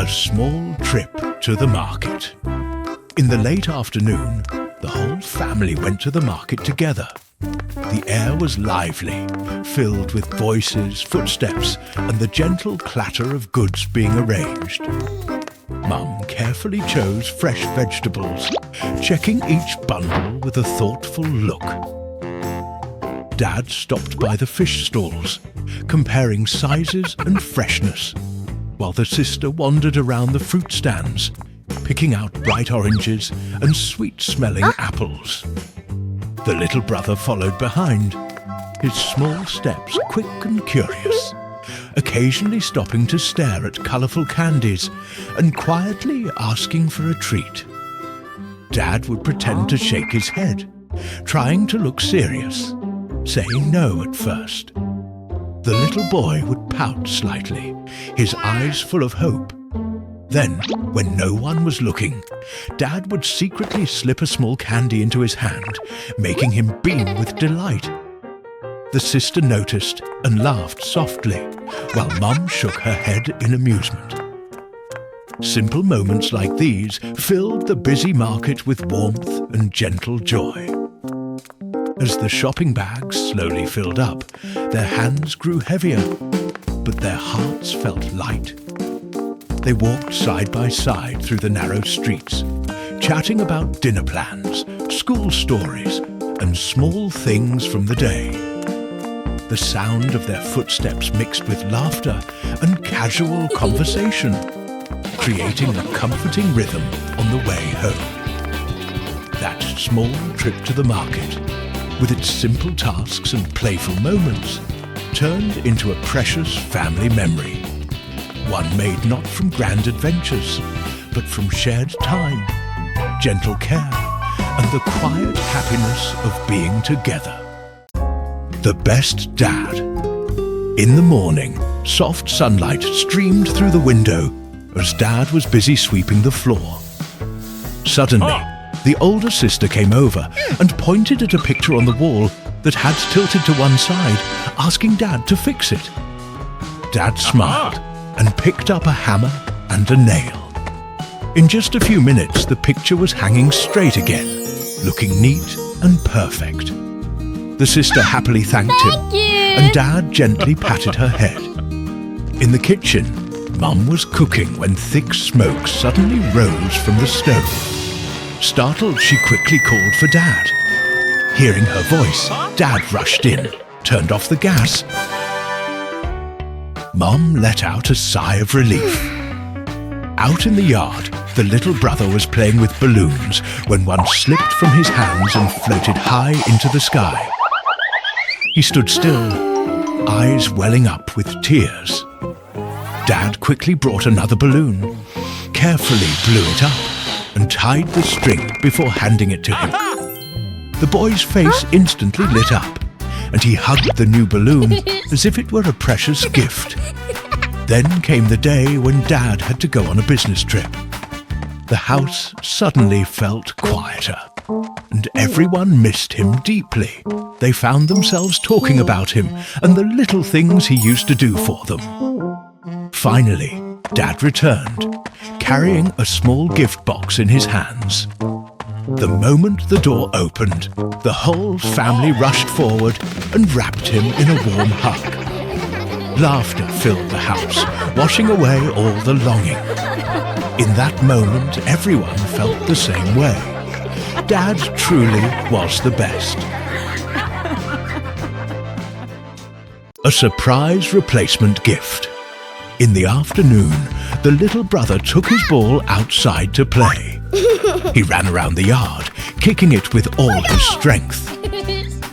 small trip to the market. In the late afternoon, the whole family went to the market together. The air was lively, filled with voices, footsteps, and the gentle clatter of goods being arranged. Mum carefully chose fresh vegetables, checking each bundle with a thoughtful look. Dad stopped by the fish stalls, comparing sizes and freshness, while the sister wandered around the fruit stands, picking out bright oranges and sweet-smelling apples. The little brother followed behind, his small steps quick and curious, occasionally stopping to stare at colourful candies and quietly asking for a treat. Dad would pretend to shake his head, trying to look serious, saying no at first. The little boy would pout slightly, his eyes full of hope. Then, when no one was looking, Dad would secretly slip a small candy into his hand, making him beam with delight. The sister noticed and laughed softly, while Mum shook her head in amusement. Simple moments like these filled the busy market with warmth and gentle joy. As the shopping bags slowly filled up, their hands grew heavier, but their hearts felt light. They walked side by side through the narrow streets, chatting about dinner plans, school stories, and small things from the day. The sound of their footsteps mixed with laughter and casual conversation, creating a comforting rhythm on the way home. That small trip to the market, with its simple tasks and playful moments, turned into a precious family memory. One made not from grand adventures, but from shared time, gentle care, and the quiet happiness of being together. The best dad. In the morning, soft sunlight streamed through the window as Dad was busy sweeping the floor. Suddenly, the older sister came over and pointed at a picture on the wall that had tilted to one side, asking Dad to fix it. Dad smiled and picked up a hammer and a nail. In just a few minutes, the picture was hanging straight again, looking neat and perfect. The sister happily thanked him, and Dad gently patted her head. In the kitchen, Mum was cooking when thick smoke suddenly rose from the stove. Startled, she quickly called for Dad. Hearing her voice, Dad rushed in, turned off the gas. Mum let out a sigh of relief. Out in the yard, the little brother was playing with balloons when one slipped from his hands and floated high into the sky. He stood still, eyes welling up with tears. Dad quickly brought another balloon, carefully blew it up, and tied the string before handing it to him. The boy's face instantly lit up, and he hugged the new balloon as if it were a precious gift. Then came the day when Dad had to go on a business trip. The house suddenly felt quieter, and everyone missed him deeply. They found themselves talking about him and the little things he used to do for them. Finally, Dad returned, carrying a small gift box in his hands. The moment the door opened, the whole family rushed forward and wrapped him in a warm hug. Laughter filled the house, washing away all the longing. In that moment, everyone felt the same way. Dad truly was the best. A surprise replacement gift. In the afternoon, the little brother took his ball outside to play. He ran around the yard, kicking it with all his strength.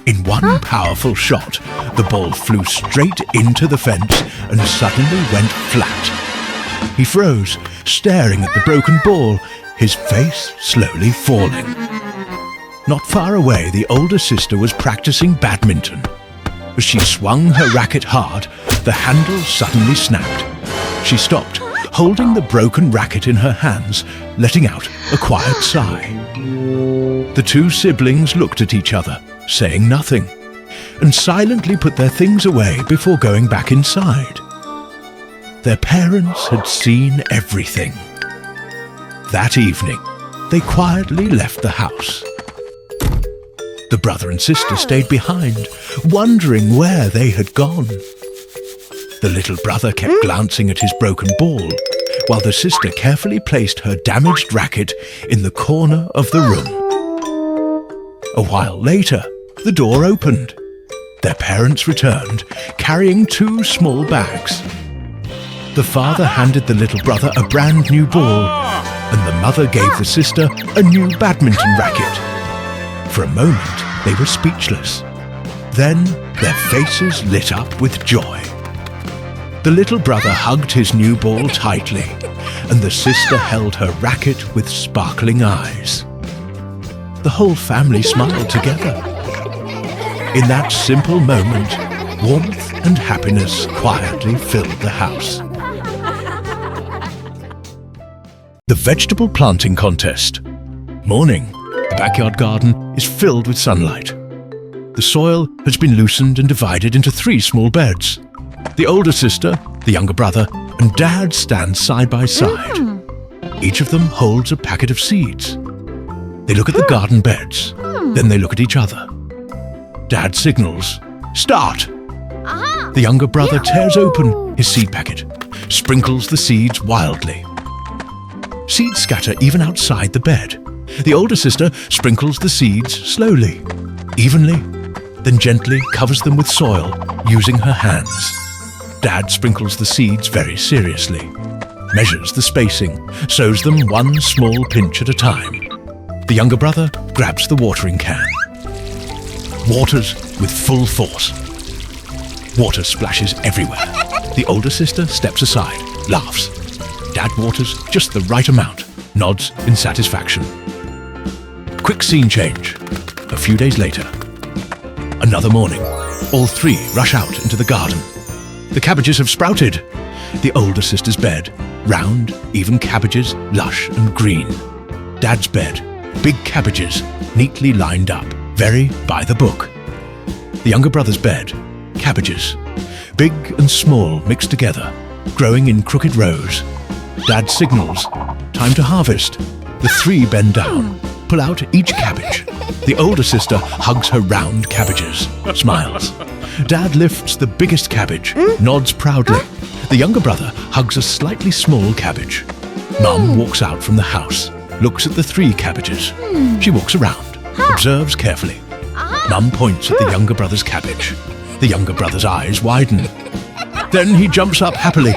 In one powerful shot, the ball flew straight into the fence and suddenly went flat. He froze, staring at the broken ball, his face slowly falling. Not far away, the older sister was practicing badminton. As she swung her racket hard, the handle suddenly snapped. She stopped, holding the broken racket in her hands, letting out a quiet sigh. The two siblings looked at each other, saying nothing, and silently put their things away before going back inside. Their parents had seen everything. That evening, they quietly left the house. The brother and sister stayed behind, wondering where they had gone. The little brother kept glancing at his broken ball, while the sister carefully placed her damaged racket in the corner of the room. A while later, the door opened. Their parents returned, carrying 2 small bags. The father handed the little brother a brand new ball, and the mother gave the sister a new badminton racket. For a moment, they were speechless. Then their faces lit up with joy. The little brother hugged his new ball tightly, and the sister held her racket with sparkling eyes. The whole family smiled together. In that simple moment, warmth and happiness quietly filled the house. The Vegetable Planting Contest. Morning. The backyard garden is filled with sunlight. The soil has been loosened and divided into 3 small beds. The older sister, the younger brother, and Dad stand side by side. Each of them holds a packet of seeds. They look at the garden beds, then they look at each other. Dad signals, "Start!" The younger brother tears open his seed packet, sprinkles the seeds wildly. Seeds scatter even outside the bed. The older sister sprinkles the seeds slowly, evenly, then gently covers them with soil using her hands. Dad sprinkles the seeds very seriously, measures the spacing, sows them 1 small pinch at a time. The younger brother grabs the watering can, waters with full force. Water splashes everywhere. The older sister steps aside, laughs. Dad waters just the right amount, nods in satisfaction. Quick scene change. A few days later. Another morning. All 3 rush out into the garden. The cabbages have sprouted. The older sister's bed. Round, even cabbages, lush and green. Dad's bed. Big cabbages, neatly lined up, very by the book. The younger brother's bed. Cabbages. Big and small mixed together, growing in crooked rows. Dad signals. Time to harvest. The 3 bend down, pull out each cabbage. The older sister hugs her round cabbages, smiles. Dad lifts the biggest cabbage, nods proudly. The younger brother hugs a slightly small cabbage. Mum walks out from the house, looks at the 3 cabbages. She walks around, observes carefully. Mum points at the younger brother's cabbage. The younger brother's eyes widen. Then he jumps up happily.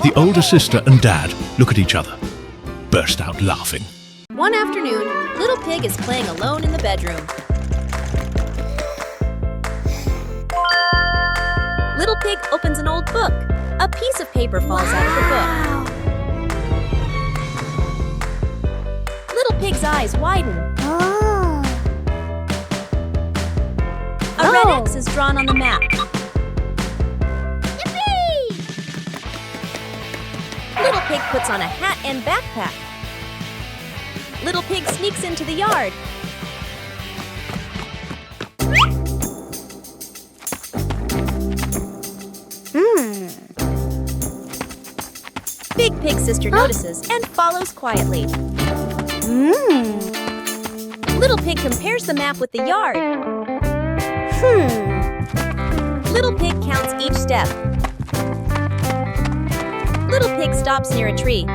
The older sister and Dad look at each other, burst out laughing. One afternoon, Little Pig is playing alone in the bedroom. Little Pig opens an old book. A piece of paper falls out of the book. Little Pig's eyes widen. A red X is drawn on the map. Yippee! Little Pig puts on a hat and backpack. Little Pig sneaks into the yard. Big Pig's sister notices and follows quietly. Little Pig compares the map with the yard. Little Pig counts each step. Little Pig stops near a tree.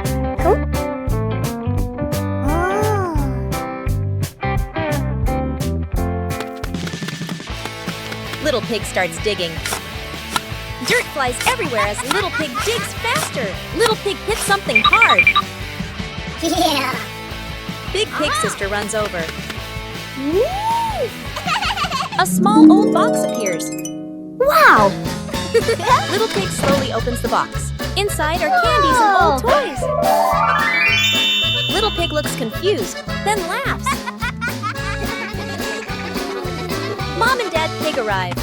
Little Pig starts digging. Dirt flies everywhere as Little Pig digs faster. Little Pig hits something hard. Yeah. Big Pig's sister runs over. A small old box appears. Wow! Little Pig slowly opens the box. Inside are candies and old toys. Little Pig looks confused, then laughs. Mom and Dad Pig arrive.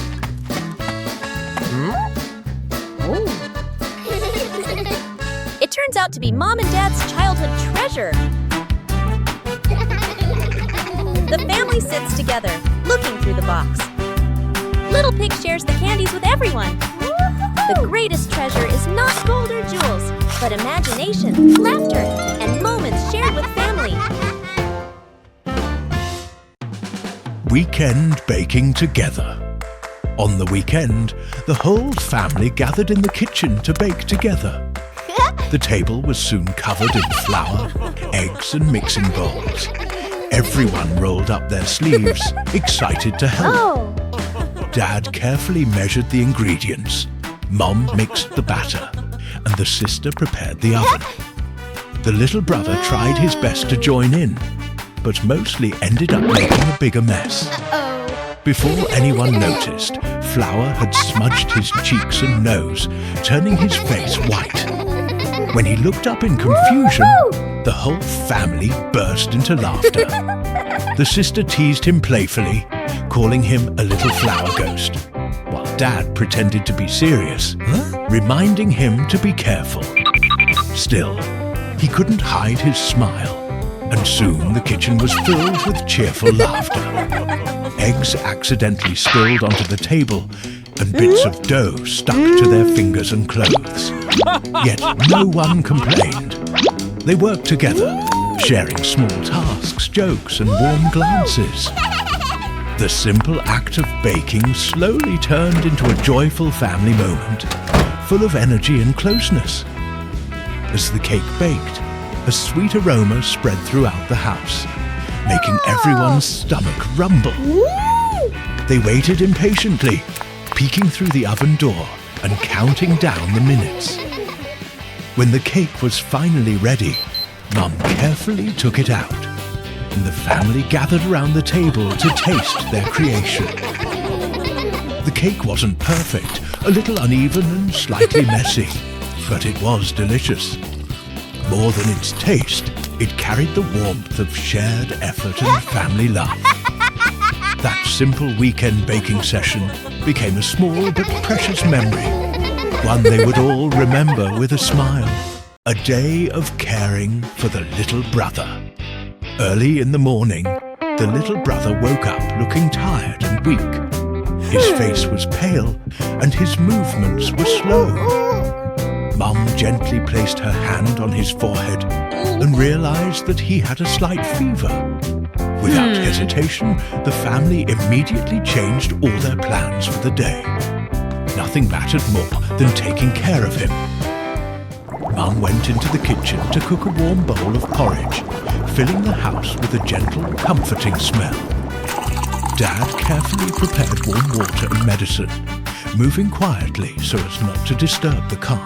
It turns out to be Mom and Dad's childhood treasure. The family sits together, looking through the box. Little Pig shares the candies with everyone. The greatest treasure is not gold or jewels, but imagination, laughter, and moments shared with family. Weekend baking together. On the weekend, the whole family gathered in the kitchen to bake together. The table was soon covered in flour, eggs and mixing bowls. Everyone rolled up their sleeves, excited to help. Oh. Dad carefully measured the ingredients. Mom mixed the batter, and the sister prepared the oven. The little brother tried his best to join in, but mostly ended up making a bigger mess. Before anyone noticed, flour had smudged his cheeks and nose, turning his face white. When he looked up in confusion, the whole family burst into laughter. The sister teased him playfully, calling him a little flour ghost, while Dad pretended to be serious, reminding him to be careful. Still, he couldn't hide his smile, and soon the kitchen was filled with cheerful laughter. Eggs accidentally spilled onto the table, and bits of dough stuck to their fingers and clothes. Yet no one complained. They worked together, sharing small tasks, jokes, and warm glances. The simple act of baking slowly turned into a joyful family moment, full of energy and closeness. As the cake baked, a sweet aroma spread throughout the house, making everyone's stomach rumble. They waited impatiently, peeking through the oven door and counting down the minutes. When the cake was finally ready, Mum carefully took it out, and the family gathered around the table to taste their creation. The cake wasn't perfect, a little uneven and slightly messy, but it was delicious. More than its taste, it carried the warmth of shared effort and family love. That simple weekend baking session became a small but precious memory, one they would all remember with a smile. A day of caring for the little brother. Early in the morning, the little brother woke up looking tired and weak. His face was pale and his movements were slow. Mum gently placed her hand on his forehead and realized that he had a slight fever. Without hesitation, the family immediately changed all their plans for the day. Nothing mattered more than taking care of him. Mum went into the kitchen to cook a warm bowl of porridge, filling the house with a gentle, comforting smell. Dad carefully prepared warm water and medicine, moving quietly so as not to disturb the calm.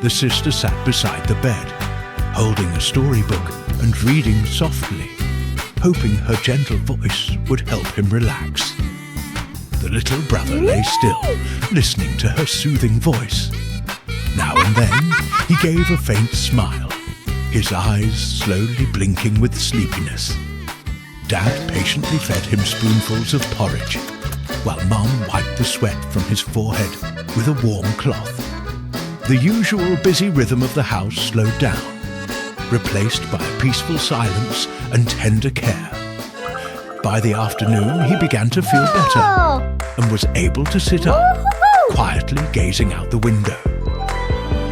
The sister sat beside the bed, holding a storybook and reading softly, hoping her gentle voice would help him relax. The little brother lay still, listening to her soothing voice. Now and then, he gave a faint smile, his eyes slowly blinking with sleepiness. Dad patiently fed him spoonfuls of porridge, while Mum wiped the sweat from his forehead with a warm cloth. The usual busy rhythm of the house slowed down, replaced by a peaceful silence and tender care. By the afternoon, he began to feel better and was able to sit up, quietly gazing out the window.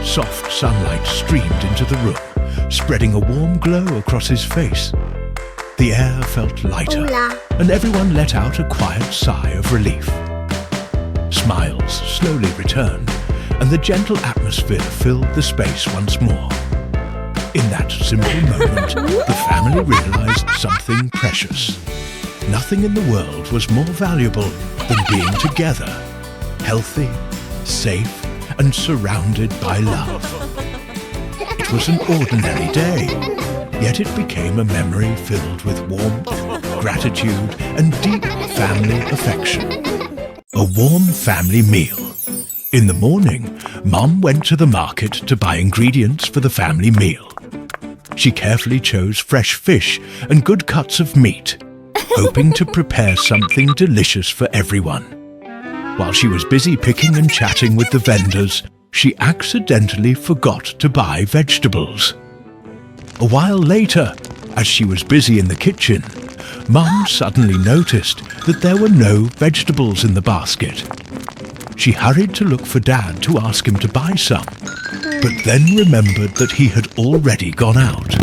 Soft sunlight streamed into the room, spreading a warm glow across his face. The air felt lighter, and everyone let out a quiet sigh of relief. Smiles slowly returned, and the gentle atmosphere filled the space once more. In that simple moment, the family realized something precious. Nothing in the world was more valuable than being together, healthy, safe, and surrounded by love. It was an ordinary day, yet it became a memory filled with warmth, gratitude, and deep family affection. A warm family meal. In the morning, Mum went to the market to buy ingredients for the family meal. She carefully chose fresh fish and good cuts of meat, hoping to prepare something delicious for everyone. While she was busy picking and chatting with the vendors, she accidentally forgot to buy vegetables. A while later, as she was busy in the kitchen, Mum suddenly noticed that there were no vegetables in the basket. She hurried to look for Dad to ask him to buy some, but then remembered that he had already gone out.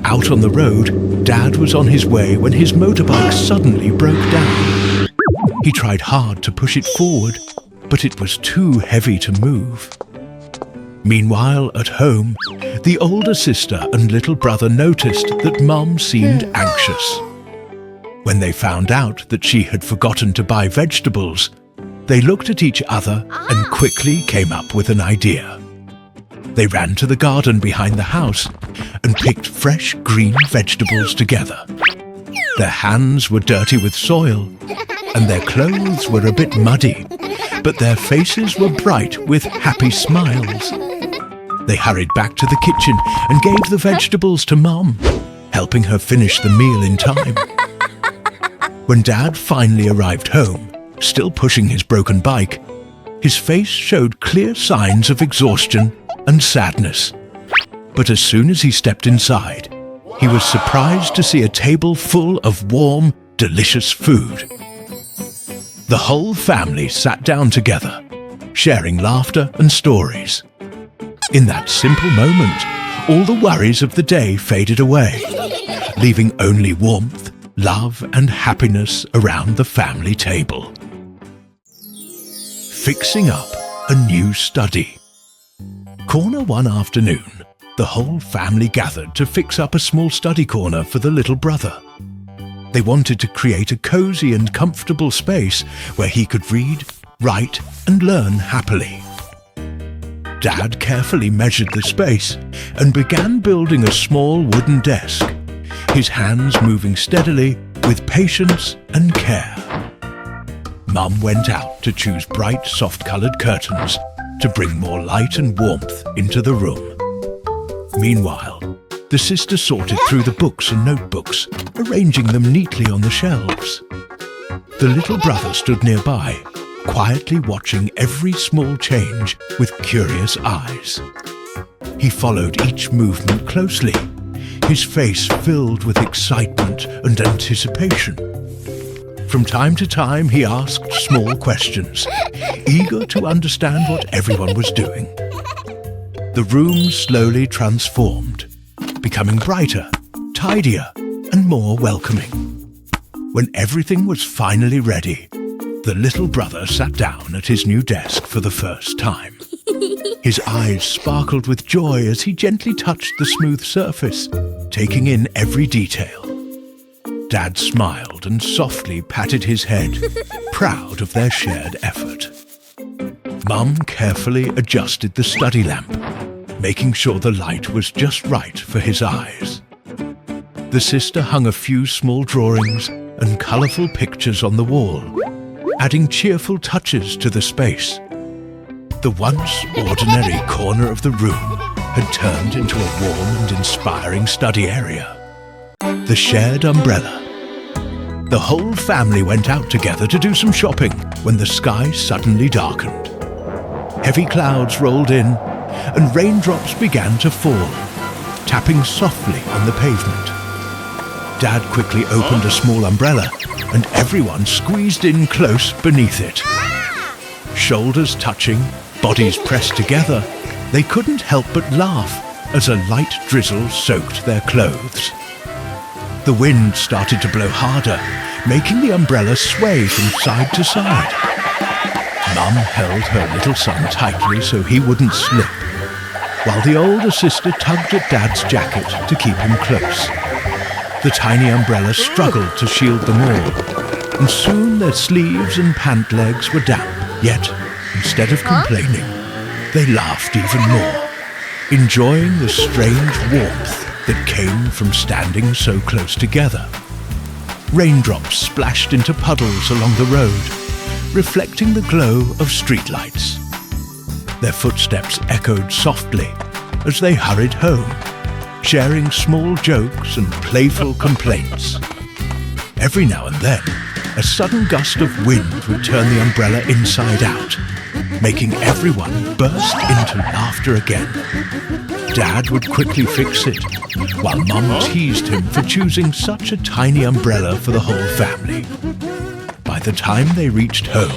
Out on the road, Dad was on his way when his motorbike suddenly broke down. He tried hard to push it forward, but it was too heavy to move. Meanwhile, at home, the older sister and little brother noticed that Mum seemed anxious. When they found out that she had forgotten to buy vegetables, they looked at each other and quickly came up with an idea. They ran to the garden behind the house and picked fresh green vegetables together. Their hands were dirty with soil and their clothes were a bit muddy, but their faces were bright with happy smiles. They hurried back to the kitchen and gave the vegetables to Mum, helping her finish the meal in time. When Dad finally arrived home, still pushing his broken bike, his face showed clear signs of exhaustion and sadness. But as soon as he stepped inside, he was surprised to see a table full of warm, delicious food. The whole family sat down together, sharing laughter and stories. In that simple moment, all the worries of the day faded away, leaving only warmth, love and happiness around the family table. Fixing up a new study. Corner one afternoon, the whole family gathered to fix up a small study corner for the little brother. They wanted to create a cozy and comfortable space where he could read, write and learn happily. Dad carefully measured the space and began building a small wooden desk, his hands moving steadily with patience and care. Mum went out to choose bright, soft-coloured curtains to bring more light and warmth into the room. Meanwhile, the sister sorted through the books and notebooks, arranging them neatly on the shelves. The little brother stood nearby, quietly watching every small change with curious eyes. He followed each movement closely, his face filled with excitement and anticipation. From time to time, he asked small questions, eager to understand what everyone was doing. The room slowly transformed, becoming brighter, tidier, and more welcoming. When everything was finally ready, the little brother sat down at his new desk for the first time. His eyes sparkled with joy as he gently touched the smooth surface, taking in every detail. Dad smiled and softly patted his head, proud of their shared effort. Mum carefully adjusted the study lamp, making sure the light was just right for his eyes. The sister hung a few small drawings and colourful pictures on the wall, adding cheerful touches to the space. The once ordinary corner of the room had turned into a warm and inspiring study area. The shared umbrella. The whole family went out together to do some shopping when the sky suddenly darkened. Heavy clouds rolled in and raindrops began to fall, tapping softly on the pavement. Dad quickly opened a small umbrella and everyone squeezed in close beneath it. Shoulders touching, bodies pressed together, they couldn't help but laugh as a light drizzle soaked their clothes. The wind started to blow harder, making the umbrella sway from side to side. Mum held her little son tightly so he wouldn't slip, while the older sister tugged at Dad's jacket to keep him close. The tiny umbrella struggled to shield them all, and soon their sleeves and pant legs were damp. Yet, instead of complaining, they laughed even more, enjoying the strange warmth that came from standing so close together. Raindrops splashed into puddles along the road, reflecting the glow of streetlights. Their footsteps echoed softly as they hurried home, sharing small jokes and playful complaints. Every now and then, a sudden gust of wind would turn the umbrella inside out, making everyone burst into laughter again. Dad would quickly fix it, while Mum teased him for choosing such a tiny umbrella for the whole family. By the time they reached home,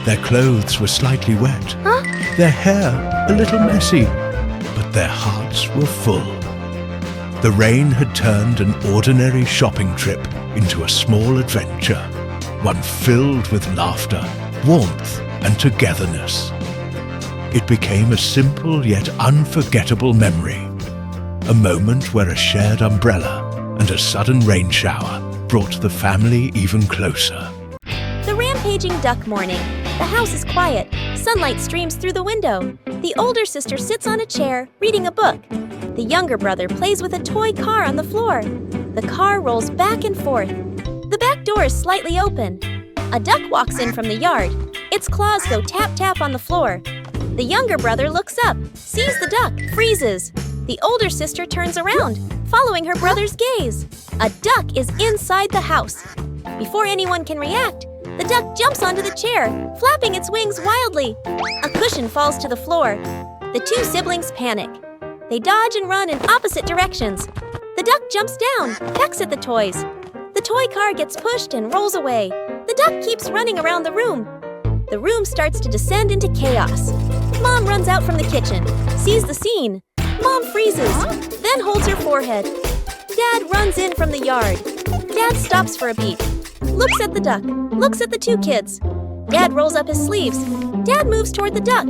Their clothes were slightly wet, Huh? their hair a little messy, but their hearts were full. The rain had turned an ordinary shopping trip into a small adventure, one filled with laughter, warmth, and togetherness. It became a simple yet unforgettable memory, a moment where a shared umbrella and a sudden rain shower brought the family even closer. The rampaging duck morning. The house is quiet. Sunlight streams through the window. The older sister sits on a chair, reading a book. The younger brother plays with a toy car on the floor. The car rolls back and forth. The back door is slightly open. A duck walks in from the yard. Its claws go tap-tap on the floor. The younger brother looks up, sees the duck, freezes. The older sister turns around, following her brother's gaze. A duck is inside the house. Before anyone can react, the duck jumps onto the chair, flapping its wings wildly. A cushion falls to the floor. The two siblings panic. They dodge and run in opposite directions. The duck jumps down, pecks at the toys. The toy car gets pushed and rolls away. The duck keeps running around the room. The room starts to descend into chaos. Mom runs out from the kitchen, sees the scene. Mom freezes, then holds her forehead. Dad runs in from the yard. Dad stops for a beat, looks at the duck, looks at the two kids. Dad rolls up his sleeves. Dad moves toward the duck.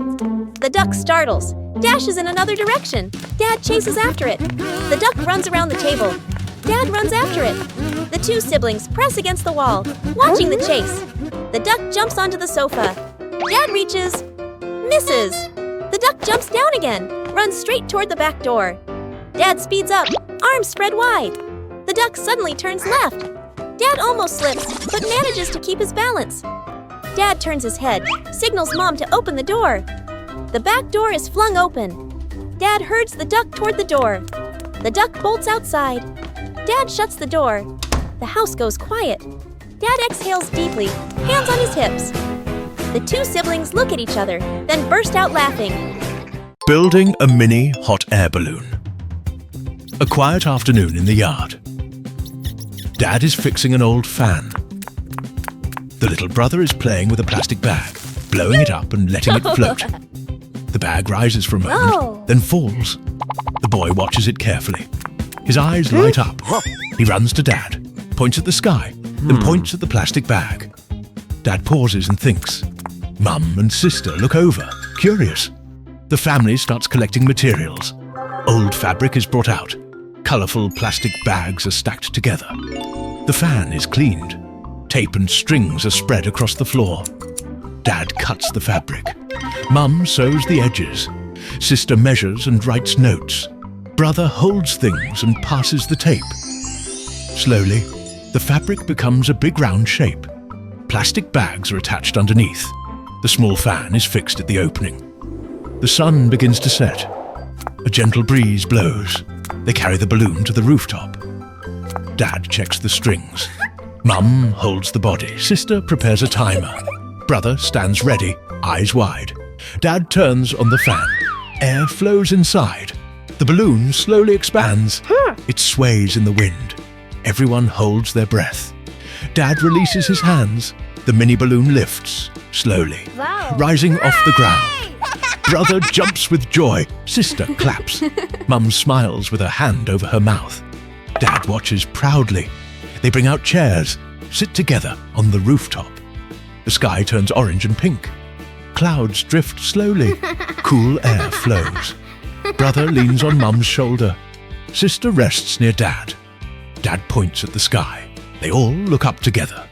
The duck startles, dashes in another direction. Dad chases after it. The duck runs around the table. Dad runs after it. The two siblings press against the wall, watching the chase. The duck jumps onto the sofa. Dad reaches, misses. The duck jumps down again, runs straight toward the back door. Dad speeds up, arms spread wide. The duck suddenly turns left. Dad almost slips, but manages to keep his balance. Dad turns his head, signals Mom to open the door. The back door is flung open. Dad herds the duck toward the door. The duck bolts outside. Dad shuts the door. The house goes quiet. Dad exhales deeply, hands on his hips. The two siblings look at each other, then burst out laughing. Building a mini hot air balloon. A quiet afternoon in the yard. Dad is fixing an old fan. The little brother is playing with a plastic bag, blowing it up and letting it float. The bag rises for a moment, Whoa. then falls. The boy watches it carefully. His eyes light up. He runs to Dad, points at the sky, then points at the plastic bag. Dad pauses and thinks. Mum and sister look over, curious. The family starts collecting materials. Old fabric is brought out. Colourful plastic bags are stacked together. The fan is cleaned. Tape and strings are spread across the floor. Dad cuts the fabric. Mum sews the edges. Sister measures and writes notes. Brother holds things and passes the tape. Slowly, the fabric becomes a big round shape. Plastic bags are attached underneath. The small fan is fixed at the opening. The sun begins to set. A gentle breeze blows. They carry the balloon to the rooftop. Dad checks the strings. Mum holds the body. Sister prepares a timer. Brother stands ready, eyes wide. Dad turns on the fan. Air flows inside. The balloon slowly expands. It sways in the wind. Everyone holds their breath. Dad releases his hands. The mini balloon lifts, slowly, rising off the ground. Brother jumps with joy. Sister claps. Mum smiles with her hand over her mouth. Dad watches proudly. They bring out chairs, sit together on the rooftop. The sky turns orange and pink. Clouds drift slowly. Cool air flows. Brother leans on Mum's shoulder. Sister rests near Dad. Dad points at the sky. They all look up together.